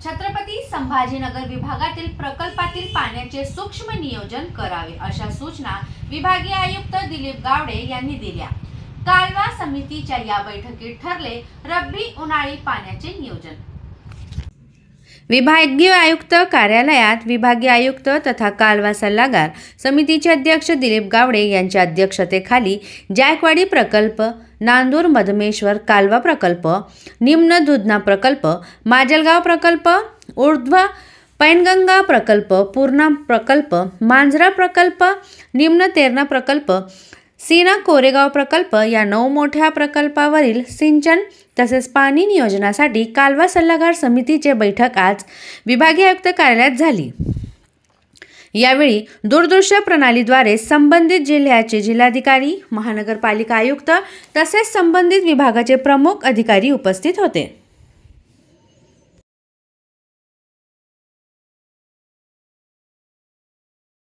छत्रपती संभाजीनगर विभागातील प्रकल्पातील पाण्याचे सूक्ष्म नियोजन करावे अशा सूचना विभागीय आयुक्त दिलीप गावडे यांनी दिल्या। कालवा समितीच्या या बैठकीत ठरले रब्बी उन्हाळी पाण्याचे नियोजन। विभागीय आयुक्त कार्यालयात विभागीय आयुक्त तथा कालवा सल्लागार समितीचे अध्यक्ष दिलीप गावडे यांच्या अध्यक्षतेखाली जायकवाडी प्रकल्प, नांदूर मधमेश्वर कालवा प्रकल्प, निम्न दुधना प्रकल्प, माजलगाव प्रकल्प, ऊर्ध्व पैनगंगा प्रकल्प, पूर्णा प्रकल्प, मांजरा प्रकल्प, निम्न तेरणा प्रकल्प, सीना कोरेगाव प्रकल्प या 9 मोठ्या प्रकल्पावरील सिंचन तसेच पाणी नियोजनासाठी कालवा सल्लागार समितीची बैठक आज विभागीय आयुक्त कार्यालयात झाली। यावेळी दूरदृश्य प्रणालीद्वारे संबंधित जिल्ह्याचे जिल्हाधिकारी, महानगरपालिका आयुक्त तसेच संबंधित विभागाचे प्रमुख अधिकारी उपस्थित होते।